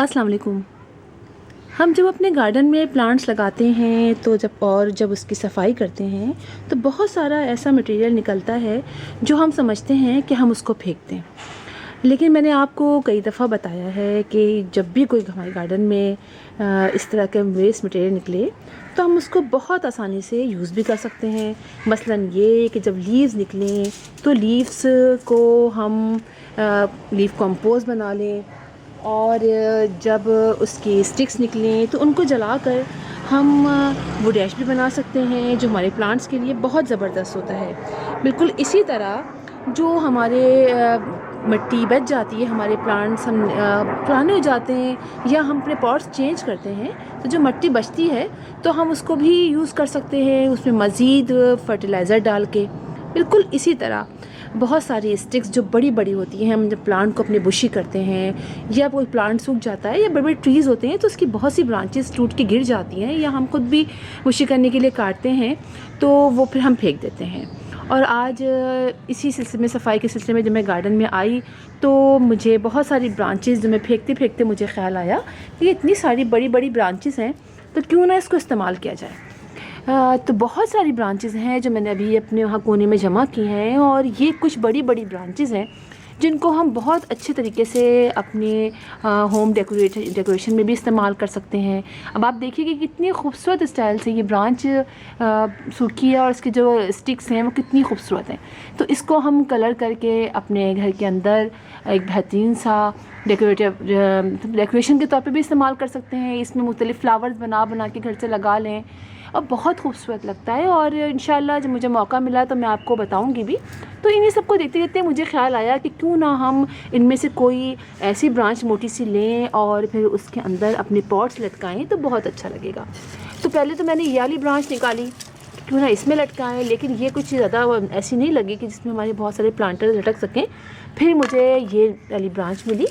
अस्सलाम वालेकुम। हम जब अपने गार्डन में प्लांट्स लगाते हैं तो जब उसकी सफाई करते हैं तो बहुत सारा ऐसा मटेरियल निकलता है जो हम समझते हैं कि हम उसको फेंक दें। लेकिन मैंने आपको कई दफ़ा बताया है कि जब भी कोई हमारे गार्डन में इस तरह के वेस्ट मटेरियल निकले तो हम उसको बहुत आसानी से यूज़ भी कर सकते हैं। मसलन ये कि जब लीव्स निकलें तो लीव्स को हम लीव कंपोस्ट बना लें, और जब उसकी स्टिक्स निकलें तो उनको जलाकर हम वुड ऐश भी बना सकते हैं, जो हमारे प्लांट्स के लिए बहुत ज़बरदस्त होता है। बिल्कुल इसी तरह जो हमारे मिट्टी बच जाती है, हमारे प्लांट्स हम पुराने हो जाते हैं या हम अपने पॉट्स चेंज करते हैं तो जो मिट्टी बचती है तो हम उसको भी यूज़ कर सकते हैं, उसमें मज़ीद फर्टिलाइज़र डाल के। बिल्कुल इसी तरह बहुत सारी स्टिक्स जो बड़ी बड़ी होती हैं, हम जब प्लांट को अपने बुशी करते हैं या कोई प्लांट सूख जाता है या बड़े बड़े ट्रीज़ होते हैं तो उसकी बहुत सी ब्रांचेस टूट के गिर जाती हैं, या हम खुद भी बुशी करने के लिए काटते हैं तो वो फिर हम फेंक देते हैं। और आज इसी सिलसिले में, सफाई के सिलसिले में जब मैं गार्डन में आई तो मुझे बहुत सारी ब्रांचेस जो मैं फेंकते फेंकते मुझे ख्याल आया कि इतनी सारी बड़ी बड़ी ब्रांचेस हैं तो क्यों ना इसको इस्तेमाल किया जाए। तो बहुत सारी ब्रांचेस हैं जो मैंने अभी अपने वहाँ कोने में जमा की हैं, और ये कुछ बड़ी बड़ी ब्रांचेस हैं जिनको हम बहुत अच्छे तरीके से अपने होम डेकोरेशन में भी इस्तेमाल कर सकते हैं। अब आप देखिए कि कितनी खूबसूरत स्टाइल से ये ब्रांच सूखी है और इसकी जो स्टिक्स हैं वो कितनी खूबसूरत हैं। तो इसको हम कलर करके अपने घर के अंदर एक बेहतरीन सा डेकोरेशन के तौर पे भी इस्तेमाल कर सकते हैं। इसमें मुख्तलिफ़ फ्लावर्स बना के घर से लगा लें और बहुत खूबसूरत लगता है। और इंशाल्लाह जब मुझे मौका मिला तो मैं आपको बताऊंगी भी। तो इन्हीं सबको देखते देखते मुझे ख्याल आया कि क्यों ना हम इनमें से कोई ऐसी ब्रांच मोटी सी लें और फिर उसके अंदर अपने पॉट्स लटकाएं तो बहुत अच्छा लगेगा। तो पहले तो मैंने ये वाली ब्रांच निकाली, क्यों ना इसमें लटकाएं, लेकिन ये कुछ ज़्यादा ऐसी नहीं लगी कि जिसमें हमारे बहुत सारे प्लांटर्स लटक सकें। फिर मुझे ये वाली ब्रांच मिली।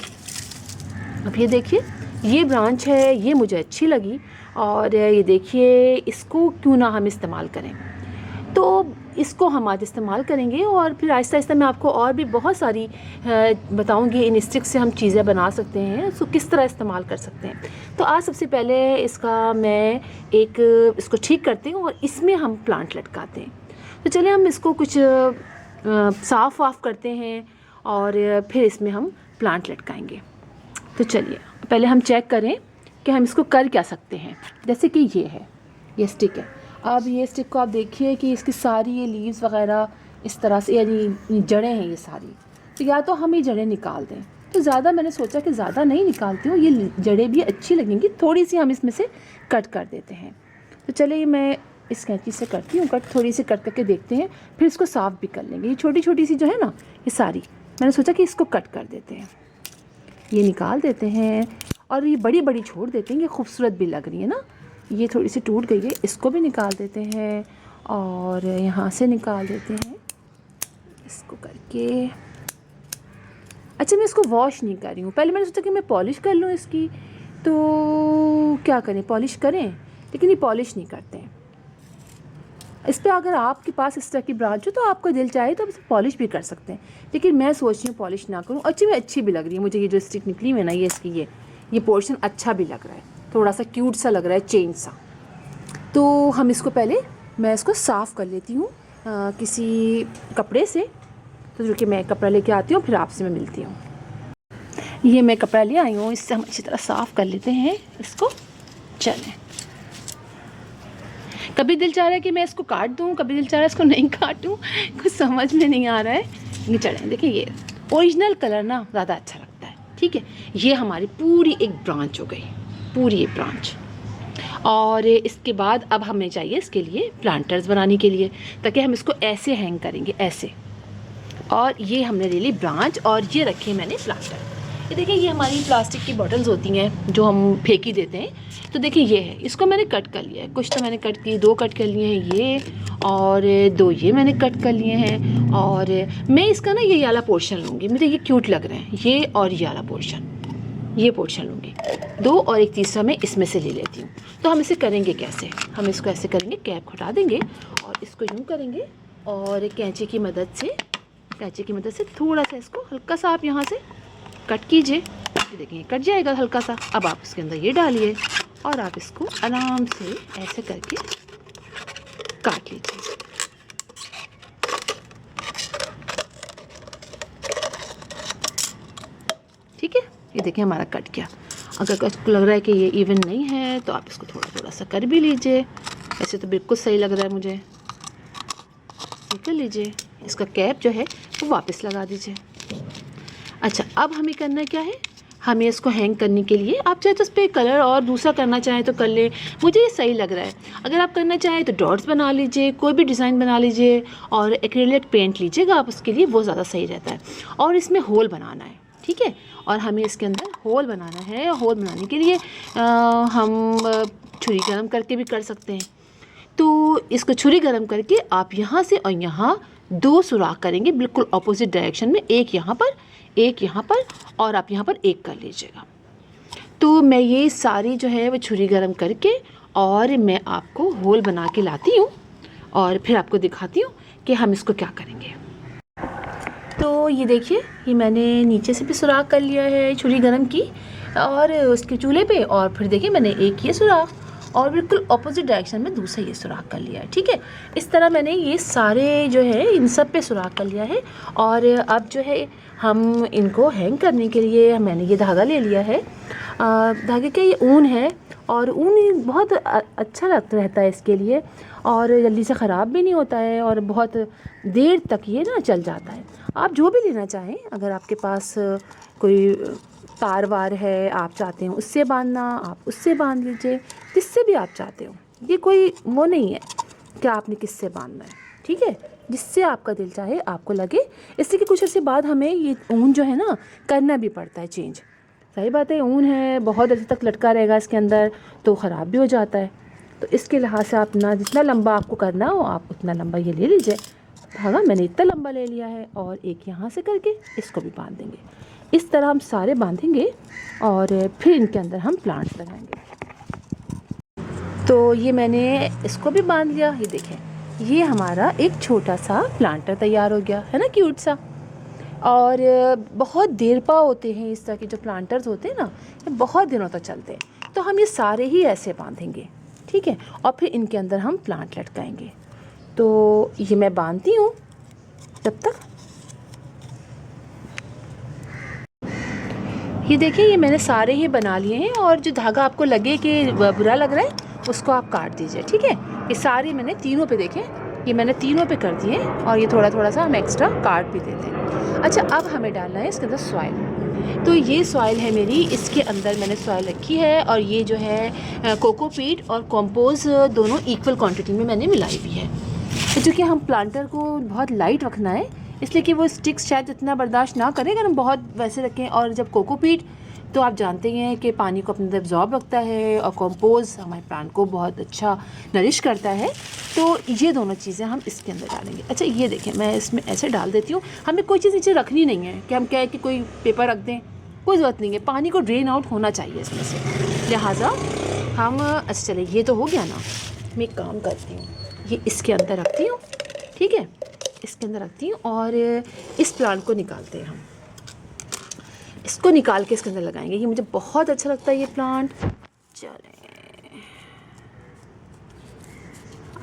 अब ये देखिए, ये ब्रांच है, ये मुझे अच्छी लगी और ये देखिए, इसको क्यों ना हम इस्तेमाल करें। तो इसको हम आज इस्तेमाल करेंगे और फिर आहिस्ता आहिस्ता मैं आपको और भी बहुत सारी बताऊंगी इन स्टिक्स से हम चीज़ें बना सकते हैं, उसको किस तरह इस्तेमाल कर सकते हैं। तो आज सबसे पहले मैं इसको ठीक करती हूँ और इसमें हम प्लांट लटकाते हैं। तो चलिए हम इसको कुछ साफ़ वाफ करते हैं और फिर इसमें हम प्लांट लटकाएंगे। तो चलिए पहले हम चेक करें कि हम इसको कर क्या सकते हैं। जैसे कि ये स्टिक है। अब ये स्टिक को आप देखिए कि इसकी सारी ये लीव्स वगैरह इस तरह से, यानी जड़ें हैं ये सारी, तो या तो हम ये जड़ें निकाल दें। तो ज़्यादा मैंने सोचा कि ज़्यादा नहीं निकालती हूँ, ये जड़ें भी अच्छी लगेंगी, थोड़ी सी हम इसमें से कट कर देते हैं। तो चलिए मैं इस कैंची से करती हूँ कट, थोड़ी सी कट करके देखते हैं, फिर इसको साफ़ भी कर लेंगे। ये छोटी छोटी सी जो है ना, ये सारी मैंने सोचा कि इसको कट कर देते हैं, ये निकाल देते हैं और ये बड़ी बड़ी छोड़ देते हैं, ये खूबसूरत भी लग रही है ना। ये थोड़ी सी टूट गई है, इसको भी निकाल देते हैं और यहाँ से निकाल देते हैं इसको करके। अच्छा, मैं इसको वॉश नहीं कर रही हूँ। पहले मैंने सोचा कि मैं पॉलिश कर लूँ इसकी, तो क्या करें, पॉलिश करें, लेकिन ये पॉलिश नहीं करते हैं इस पर। अगर आपके पास इस तरह की ब्रांच हो तो आपको दिल चाहे तो आप इसे पॉलिश भी कर सकते हैं, लेकिन मैं सोच रही हूँ पॉलिश ना करूँ। अच्छी भी लग रही है मुझे, ये जो स्टिक निकली हुई है ना, ये इसकी ये पोर्शन अच्छा भी लग रहा है, थोड़ा सा क्यूट सा लग रहा है, चेंज सा। तो हम इसको पहले मैं इसको साफ़ कर लेती हूँ किसी कपड़े से। तो जो कि मैं कपड़ा लेके आती हूँ, फिर आपसे मैं मिलती हूँ। ये मैं कपड़ा ले आई हूँ, इससे हम अच्छी तरह साफ़ कर लेते हैं इसको। चलें, कभी दिल चाह रहा है कि मैं इसको काट दूँ, कभी दिल चाह रहा है इसको नहीं काटूँ, कुछ समझ में नहीं आ रहा है। ये चलें, देखिए ये ओरिजिनल कलर ना ज़्यादा अच्छा लगता है। ठीक है, ये हमारी पूरी एक ब्रांच हो गई, पूरी एक ब्रांच। और इसके बाद अब हमें चाहिए इसके लिए प्लांटर्स बनाने के लिए, ताकि हम इसको ऐसे हैंग करेंगे, ऐसे। और ये हमने ले ली ब्रांच और ये रखे मैंने प्लांटर। ये देखिए, ये हमारी प्लास्टिक की बॉटल्स होती हैं जो हम फेंक ही देते हैं। तो देखिए ये है, इसको मैंने कट कर लिया है, कुछ तो मैंने कट किए, 2 कट कर लिए हैं ये, और 2 ये मैंने कट कर लिए हैं। और मैं इसका ना ये वाला पोर्शन लूँगी, मुझे ये क्यूट लग रहे हैं, ये और ये वाला पोर्शन, ये पोर्शन लूँगी 2, और एक तीसरा मैं इसमें से ले लेती हूँ। तो हम इसे करेंगे कैसे, हम इसको ऐसे करेंगे, कैप हटा देंगे और इसको यूँ करेंगे और कैंची की मदद से थोड़ा सा इसको हल्का सा आप यहाँ से कट कीजिए, ये देखिए कट जाएगा हल्का सा। अब आप इसके अंदर ये डालिए और आप इसको आराम से ऐसे करके काट लीजिए। ठीक है, ये देखिए हमारा कट गया। अगर आपको लग रहा है कि ये इवन नहीं है तो आप इसको थोड़ा थोड़ा सा कर भी लीजिए। ऐसे तो बिल्कुल सही लग रहा है मुझे। ये कर लीजिए, इसका कैप जो है वो वापस लगा दीजिए। अच्छा, अब हमें करना क्या है, हमें इसको हैंग करने के लिए आप चाहे तो इस पर कलर और दूसरा करना चाहें तो कर लें। मुझे ये सही लग रहा है। अगर आप करना चाहें तो डॉट्स बना लीजिए, कोई भी डिज़ाइन बना लीजिए और एक्रिलिक पेंट लीजिएगा आप उसके लिए, वो ज़्यादा सही रहता है। और इसमें होल बनाना है, ठीक है, और हमें इसके अंदर होल बनाना है। होल बनाने के लिए हम छुरी गरम करके भी कर सकते हैं। तो इसको छुरी गरम करके आप यहाँ से और यहाँ 2 सुराख करेंगे बिल्कुल ऑपोजिट डायरेक्शन में, एक यहाँ पर, एक यहाँ पर, और आप यहाँ पर एक कर लीजिएगा। तो मैं ये सारी जो है वो छुरी गरम करके और मैं आपको होल बना के लाती हूँ और फिर आपको दिखाती हूँ कि हम इसको क्या करेंगे। तो ये देखिए, ये मैंने नीचे से भी सुराख कर लिया है छुरी गरम की और उसके चूल्हे पे, और फिर देखिए मैंने एक ये सुराख और बिल्कुल ऑपोजिट डायरेक्शन में दूसरा ये सुराख कर लिया है। ठीक है, इस तरह मैंने ये सारे जो है इन सब पे सुराख कर लिया है। और अब जो है हम इनको हैंग करने के लिए मैंने ये धागा ले लिया है। धागे का ये ऊन है और ऊन बहुत अच्छा लगता रहता है इसके लिए, और जल्दी से ख़राब भी नहीं होता है और बहुत देर तक ये ना चल जाता है। आप जो भी लेना चाहें, अगर आपके पास कोई तार वार है, आप चाहते हो उससे बांधना, आप उससे बांध लीजिए, जिससे भी आप चाहते हो। ये कोई वो नहीं है कि आपने किससे बांधना है, ठीक है, जिससे आपका दिल चाहे आपको लगे। इसलिए कि कुछ अर्से बाद हमें ये ऊन जो है ना करना भी पड़ता है चेंज। सही बात है, ऊन है बहुत अर्से तक लटका रहेगा इसके अंदर तो ख़राब भी हो जाता है। तो इसके लिहाज से आप ना जितना लंबा आपको करना हो आप उतना लंबा ये ले लीजिए धागा। मैंने इतना लंबा ले लिया है और एक यहाँ से करके इसको भी बांध देंगे। इस तरह हम सारे बांधेंगे और फिर इनके अंदर हम प्लांट्स लगाएंगे। तो ये मैंने इसको भी बांध लिया। ये देखें, ये हमारा एक छोटा सा प्लांटर तैयार हो गया है ना, क्यूट सा। और बहुत देरपा होते हैं इस तरह के जो प्लांटर्स होते हैं ना, ये बहुत दिनों तक चलते हैं। तो हम ये सारे ही ऐसे बांधेंगे, ठीक है, और फिर इनके अंदर हम प्लांट लटकाएंगे। तो ये मैं बांधती हूँ तब तक। ये देखिए, ये मैंने सारे ही बना लिए हैं और जो धागा आपको लगे कि बुरा लग रहा है उसको आप काट दीजिए, ठीक है। ये सारे मैंने तीनों पे देखें, ये मैंने तीनों पे कर दिए और ये थोड़ा थोड़ा सा हम एक्स्ट्रा काट भी देते हैं। अच्छा, अब हमें डालना है इसके अंदर सॉइल। तो ये सॉइल है मेरी, इसके अंदर मैंने सॉइल रखी है और ये जो है कोकोपीट और कंपोज दोनों इक्वल क्वांटिटी में मैंने मिलाई हुई है। तो चूँकि हम प्लांटर को बहुत लाइट रखना है इसलिए कि वो स्टिक्स शायद इतना बर्दाश्त ना करें अगर हम बहुत वैसे रखें। और जब कोकोपीट तो आप जानते हैं कि पानी को अपने अंदर एब्जॉर्ब रखता है और कंपोज हमारे प्लांट को बहुत अच्छा नरिश करता है। तो ये दोनों चीज़ें हम इसके अंदर डालेंगे। अच्छा, ये देखें, मैं इसमें ऐसे डाल देती हूँ। हमें कोई चीज़ नीचे रखनी नहीं है कि हम क्या है कि कोई पेपर रख दें, कोई ज़रूरत नहीं है। पानी को ड्रेन आउट होना चाहिए इसमें से, लिहाजा हम अच्छा चले ये तो हो गया ना। मैं एक काम करती हूँ, ये इसके अंदर रखती हूँ, ठीक है, इसके अंदर रखती हूँ और इस प्लांट को निकालते हैं हम। इसको निकाल के इसके अंदर लगाएंगे। ये मुझे बहुत अच्छा लगता है ये प्लांट। चलें,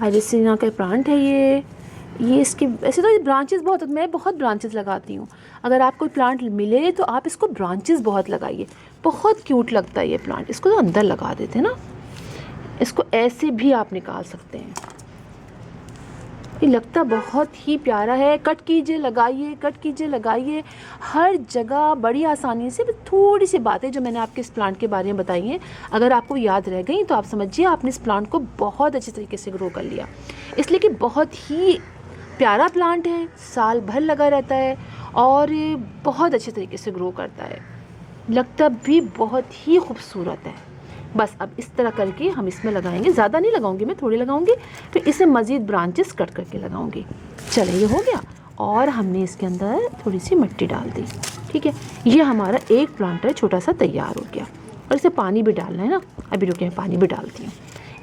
आइरिसिना का प्लांट है ये इसके वैसे तो ये ब्रांचेस बहुत, मैं बहुत ब्रांचेस लगाती हूँ। अगर आप कोई प्लांट मिले तो आप इसको ब्रांचेस बहुत लगाइए, बहुत क्यूट लगता है ये प्लांट। इसको तो अंदर लगा देते हैं ना, इसको ऐसे भी आप निकाल सकते हैं। ये लगता बहुत ही प्यारा है। कट कीजिए, लगाइए, कट कीजिए, लगाइए, हर जगह बड़ी आसानी से। थोड़ी सी बातें जो मैंने आपके इस प्लांट के बारे में बताई हैं अगर आपको याद रह गई तो आप समझिए आपने इस प्लांट को बहुत अच्छे तरीके से ग्रो कर लिया। इसलिए कि बहुत ही प्यारा प्लांट है, साल भर लगा रहता है और बहुत अच्छे तरीके से ग्रो करता है, लगता भी बहुत ही खूबसूरत है। बस अब इस तरह करके हम इसमें लगाएंगे। ज़्यादा नहीं लगाऊंगी मैं, थोड़ी लगाऊंगी, फिर इसे मज़ीद ब्रांचेस कट करके लगाऊंगी। चले, ये हो गया और हमने इसके अंदर थोड़ी सी मिट्टी डाल दी, ठीक है। ये हमारा एक प्लांटर छोटा सा तैयार हो गया और इसे पानी भी डालना है ना। अभी रुके, पानी भी डालती हूँ।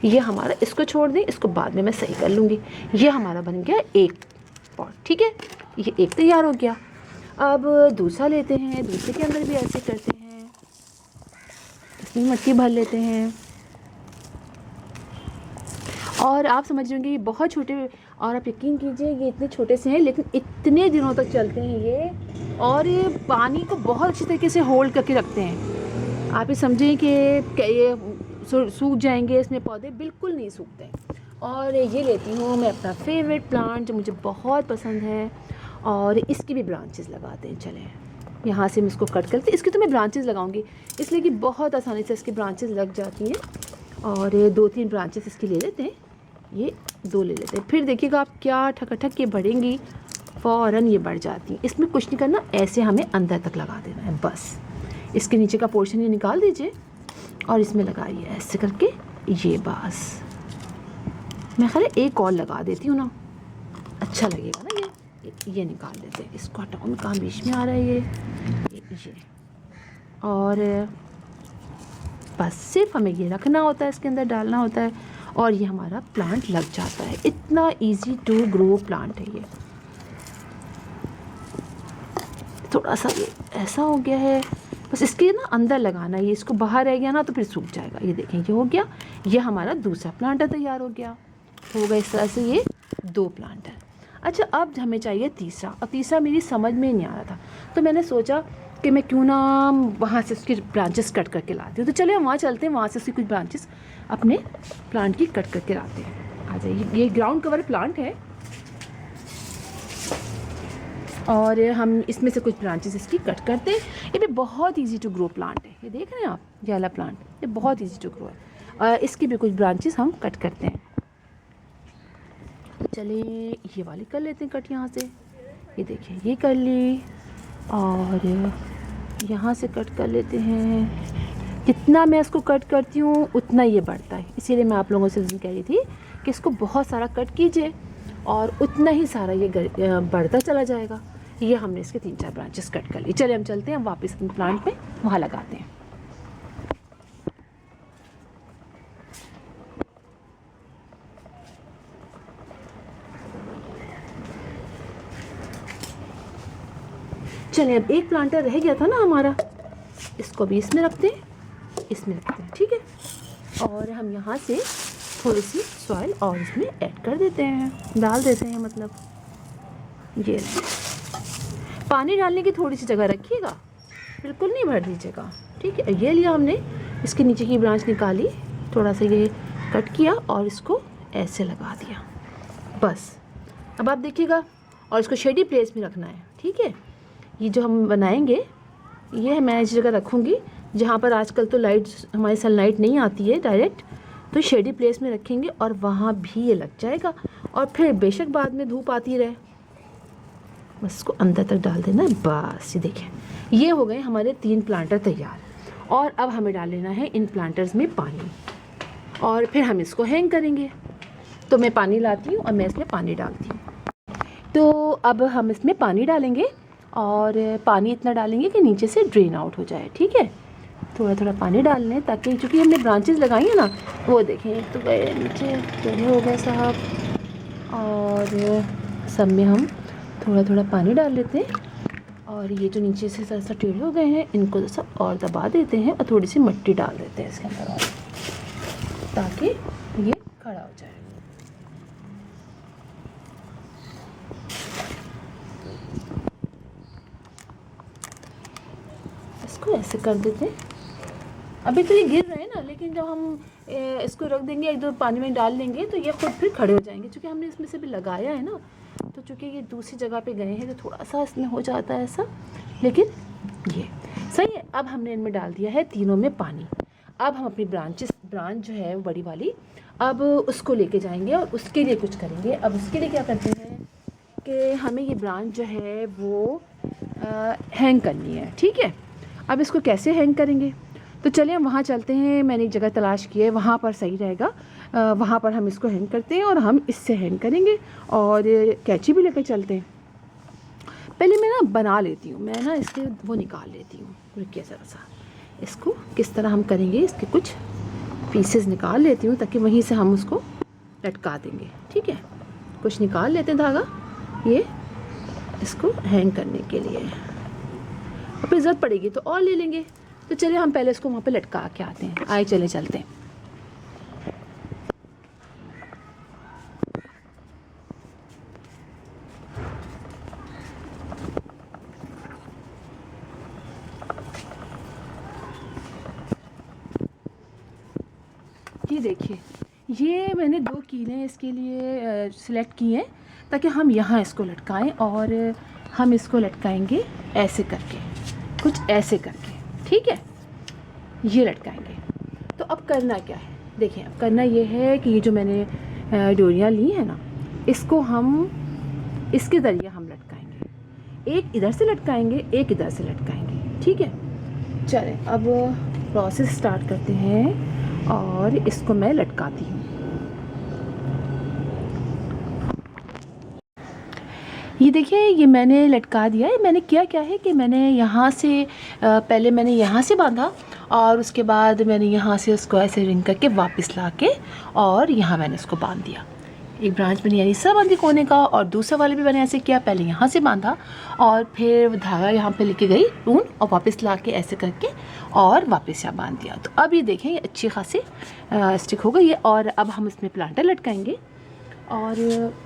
ये हमारा, इसको छोड़ दें, इसको बाद में मैं सही कर लूँगी। ये हमारा बन गया एक पॉट, ठीक है, ये एक तैयार हो गया। अब दूसरा लेते हैं, दूसरे के अंदर भी ऐसे करते हैं। इसमें मट्टी भर लेते हैं। और आप समझ रहे होंगे ये बहुत छोटे, और आप यकीन कीजिए ये इतने छोटे से हैं लेकिन इतने दिनों तक चलते हैं ये, और ये पानी को बहुत अच्छी तरीके से होल्ड करके रखते हैं। आप ये समझें कि ये सूख जाएंगे, इसमें पौधे बिल्कुल नहीं सूखते। और ये लेती हूँ मैं अपना फेवरेट प्लांट जो मुझे बहुत पसंद है, और इसकी भी ब्रांचेस लगाते हैं। चलें यहाँ से मैं इसको कट करते, इसकी तो मैं ब्रांचेस लगाऊंगी इसलिए कि बहुत आसानी से इसकी ब्रांचेस लग जाती हैं। और ये 2-3 ब्रांचेस इसकी ले लेते हैं, ये 2 ले लेते हैं। फिर देखिएगा आप क्या ठक ये बढ़ेंगी, फ़ौरन ये बढ़ जाती हैं। इसमें कुछ नहीं करना, ऐसे हमें अंदर तक लगा देना है बस। इसके नीचे का पोर्शन ये निकाल दीजिए और इसमें लगाइए ऐसे करके, ये बस। मैं ख्याल एक और लगा देती हूँ ना, अच्छा लगेगा ना। ये निकाल देते हैं, इसको हटाओ, कहाँ बीच में आ रहा है ये। और बस सिर्फ हमें ये रखना होता है, इसके अंदर डालना होता है और ये हमारा प्लांट लग जाता है। इतना इजी टू ग्रो प्लांट है ये। थोड़ा सा ये ऐसा हो गया है, बस इसके ना अंदर लगाना है, ये इसको बाहर रह गया ना तो फिर सूख जाएगा। ये देखें ये हो गया, ये हमारा दूसरा प्लांट तैयार हो गया। होगा इस तरह से ये 2 प्लांट है। अच्छा अब हमें चाहिए तीसरा, और तीसरा मेरी समझ में नहीं आ रहा था, तो मैंने सोचा कि मैं क्यों ना वहाँ से उसकी ब्रांचेस कट करके लाती हूँ। तो चलिए हम वहाँ चलते हैं, वहाँ से उसकी कुछ ब्रांचेस अपने प्लांट की कट करके लाते हैं। आ जाइए, ये ग्राउंड कवर प्लांट है और हम इसमें से कुछ ब्रांचेस इसकी कट करते हैं। ये भी बहुत ईजी टू ग्रो प्लांट है, ये देख रहे हैं आप, ये वाला प्लांट ये बहुत ईजी टू ग्रो है। इसकी भी कुछ ब्रांचेस हम कट करते हैं। चलिए ये वाली कर लेते हैं कट यहाँ से, ये देखिए ये कर ली, और यहाँ से कट कर लेते हैं। जितना मैं इसको कट करती हूँ उतना ये बढ़ता है, इसीलिए मैं आप लोगों से कह रही थी कि इसको बहुत सारा कट कीजिए और उतना ही सारा ये बढ़ता चला जाएगा। ये हमने इसके 3-4 ब्रांचेस कट कर ली। चलिए हम चलते हैं वापस अपने प्लांट में, वहाँ लगाते हैं। चलिए अब एक प्लांटर रह गया था ना हमारा, इसको भी इसमें रखते हैं, इसमें रखते हैं, ठीक है। और हम यहाँ से थोड़ी सी सॉइल और इसमें ऐड कर देते हैं, डाल देते हैं, मतलब ये पानी डालने की थोड़ी सी जगह रखिएगा, बिल्कुल नहीं भर दीजिएगा, ठीक है। ये लिया हमने, इसके नीचे की ब्रांच निकाली, थोड़ा सा ये कट किया और इसको ऐसे लगा दिया, बस। अब आप देखिएगा, और इसको शेडी प्लेस में रखना है, ठीक है। ये जो हम बनाएंगे ये मैं इस जगह रखूँगी जहाँ पर आजकल तो लाइट, हमारी सनलाइट नहीं आती है डायरेक्ट, तो शेडी प्लेस में रखेंगे और वहाँ भी ये लग जाएगा। और फिर बेशक बाद में धूप आती रहे, बस इसको अंदर तक डाल देना है, बस। ये देखें ये हो गए हमारे 3 प्लांटर तैयार। और अब हमें डाल लेना है इन प्लांटर्स में पानी, और फिर हम इसको हैंग करेंगे। तो मैं पानी लाती हूँ और मैं इसमें पानी डालती हूँ। तो अब हम इसमें पानी डालेंगे, और पानी इतना डालेंगे कि नीचे से ड्रेन आउट हो जाए, ठीक है। थोड़ा थोड़ा पानी डाल लें, ताकि चूँकि हमने ब्रांचेस लगाई हैं ना, वो देखें एक तो गए नीचे, टेढ़े हो गए साहब। और सब में हम थोड़ा थोड़ा पानी डाल लेते हैं, और ये जो नीचे से थोड़ा सा टेढ़े हो गए हैं इनको तो सब और दबा देते हैं, और थोड़ी सी मिट्टी डाल देते हैं इसके अंदर, ताकि ये खड़ा हो जाए। इसको ऐसे कर देते हैं। अभी तो ये गिर रहे हैं ना, लेकिन जब हम इसको रख देंगे, 1-2 पानी में डाल लेंगे तो ये खुद फिर खड़े हो जाएंगे, क्योंकि हमने इसमें से भी लगाया है ना। तो चूँकि ये दूसरी जगह पे गए हैं तो थोड़ा सा इसमें हो जाता है ऐसा, लेकिन ये सही है। अब हमने इनमें डाल दिया है तीनों में पानी। अब हम अपनी ब्रांच जो है बड़ी वाली, अब उसको लेके जाएंगे और उसके लिए कुछ करेंगे। अब उसके लिए क्या करते हैं कि हमें ये ब्रांच जो है वो हैंग करनी है, ठीक है। अब इसको कैसे हैंग करेंगे, तो चलिए हम वहाँ चलते हैं। मैंने एक जगह तलाश की है, वहाँ पर सही रहेगा, वहाँ पर हम इसको हैंग करते हैं और हम इससे हैंग करेंगे। और कैंची भी लेकर चलते हैं। पहले मैं ना बना लेती हूँ, मैं ना इसके वो निकाल लेती हूँ, रुकिए ज़रा सा। इसको किस तरह हम करेंगे, इसके कुछ पीसेस निकाल लेती हूँ, ताकि वहीं से हम उसको लटका देंगे, ठीक है। कुछ निकाल लेते हैं धागा, ये इसको हैंग करने के लिए, और फिर ज़रूरत पड़ेगी तो और ले लेंगे। तो चलिए हम पहले इसको वहाँ पे लटका के आते हैं। आए चले चलते हैं। ये देखिए, ये मैंने 2 कीलें इसके लिए सिलेक्ट किए हैं ताकि हम यहाँ इसको लटकाएं, और हम इसको लटकाएंगे ऐसे करके, कुछ ऐसे करके, ठीक है, ये लटकाएंगे। तो अब करना क्या है, देखिए अब करना ये है कि ये जो मैंने डोरियाँ ली हैं ना, इसको हम इसके ज़रिए हम लटकाएंगे, एक इधर से लटकाएंगे, एक इधर से लटकाएंगे, ठीक है। चलें अब प्रोसेस स्टार्ट करते हैं, और इसको मैं लटकाती हूँ। ये देखिए, ये मैंने लटका दिया है। मैंने किया क्या है कि मैंने यहाँ से पहले मैंने यहाँ से बांधा, और उसके बाद मैंने यहाँ से उसको ऐसे रिंग करके वापस ला के और यहाँ मैंने इसको बांध दिया। एक ब्रांच मैंने यानी सब बांधी कोने का, और दूसरा वाले भी मैंने ऐसे किया, पहले यहाँ से बांधा और फिर धागा यहाँ पे लेके गई ऊन, और वापस ला के ऐसे करके और वापस यहाँ बांध दिया। तो अब ये देखें, ये अच्छी खासी स्टिक हो गई है। और अब हम इसमें प्लांटर लटकाएंगे, और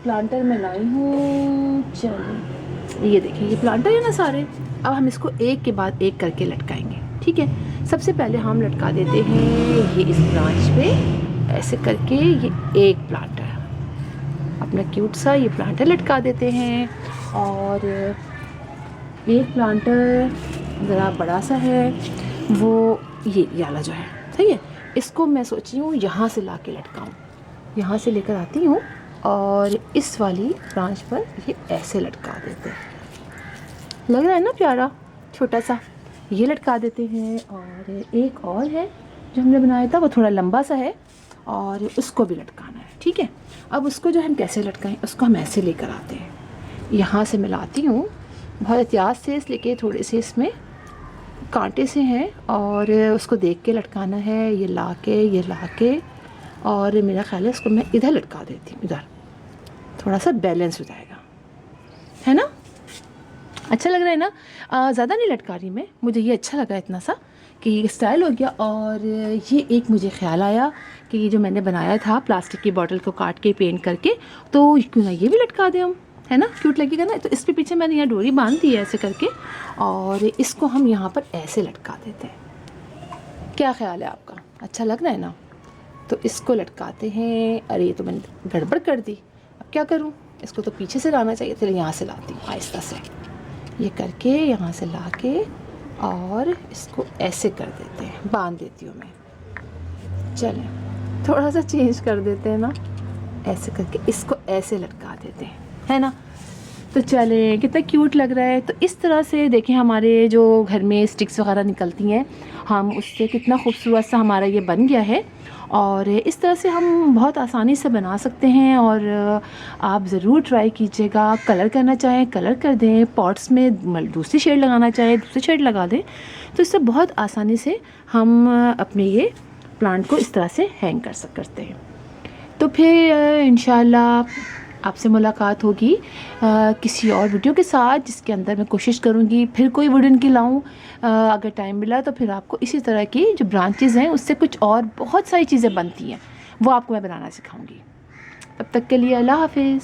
प्लांटर मैं लाई हूँ, चलिए ये देखिए, ये प्लांटर है ना सारे। अब हम इसको एक के बाद एक करके लटकाएंगे, ठीक है। सबसे पहले हम लटका देते हैं ये इस ब्रांच पे ऐसे करके, ये एक प्लांटर अपना क्यूट सा ये प्लांटर लटका देते हैं। और एक प्लांटर ज़रा बड़ा सा है, वो ये वाला जो है, सही है। इसको मैं सोची हूँ यहाँ से ला के लटकाऊँ, यहाँ से लेकर आती हूँ और इस वाली ब्रांच पर ये ऐसे लटका देते हैं। लग रहा है ना प्यारा, छोटा सा, ये लटका देते हैं। और एक और है जो हमने बनाया था, वो थोड़ा लंबा सा है, और उसको भी लटकाना है, ठीक है। अब उसको जो हम कैसे लटकाएं, उसको हम ऐसे लेकर आते हैं, यहाँ से मिलाती हूँ बहुत एहतियात से, इसलिए कि थोड़े से इसमें कांटे से हैं, और उसको देख के लटकाना है। ये ला के और मेरा ख्याल है इसको मैं इधर लटका देती हूँ, इधर थोड़ा सा बैलेंस हो जाएगा, है ना। अच्छा लग रहा है ना। ज़्यादा नहीं लटका रही मैं, मुझे ये अच्छा लगा इतना सा कि ये स्टाइल हो गया। और ये एक मुझे ख्याल आया कि ये जो मैंने बनाया था प्लास्टिक की बॉटल को काट के पेंट करके, तो क्यों ना ये भी लटका दें हम, है ना, क्यूट लगेगा ना। तो इसके पीछे मैंने यहाँ डोरी बांध दी है ऐसे करके, और इसको हम यहाँ पर ऐसे लटका देते हैं। क्या ख्याल है आपका, अच्छा लग रहा है ना। तो इसको लटकाते हैं। अरे ये तो मैंने गड़बड़ कर दी, अब क्या करूँ, इसको तो पीछे से लाना चाहिए। चलिए यहाँ से लाती हूँ आहिस्ता से, ये करके यहाँ से ला के और इसको ऐसे कर देते हैं, बांध देती हूँ मैं। चलें थोड़ा सा चेंज कर देते हैं ना, ऐसे करके इसको ऐसे लटका देते हैं, है ना। तो चलें, कितना क्यूट लग रहा है। तो इस तरह से देखें, हमारे जो घर में स्टिक्स वगैरह निकलती हैं, हम उससे कितना खूबसूरत सा हमारा ये बन गया है। और इस तरह से हम बहुत आसानी से बना सकते हैं, और आप ज़रूर ट्राई कीजिएगा। कलर करना चाहें कलर कर दें, पॉट्स में दूसरी शेड लगाना चाहें दूसरी शेड लगा दें। तो इससे बहुत आसानी से हम अपने ये प्लांट को इस तरह से हैंग कर सकते हैं। तो फिर इंशाल्लाह आपसे मुलाकात होगी किसी और वीडियो के साथ, जिसके अंदर मैं कोशिश करूँगी फिर कोई वुडन की लाऊं। अगर टाइम मिला तो फिर आपको इसी तरह की जो ब्रांचेज़ हैं उससे कुछ और बहुत सारी चीज़ें बनती हैं, वो आपको मैं बनाना सिखाऊंगी। तब तक के लिए अल्लाह हाफिज़।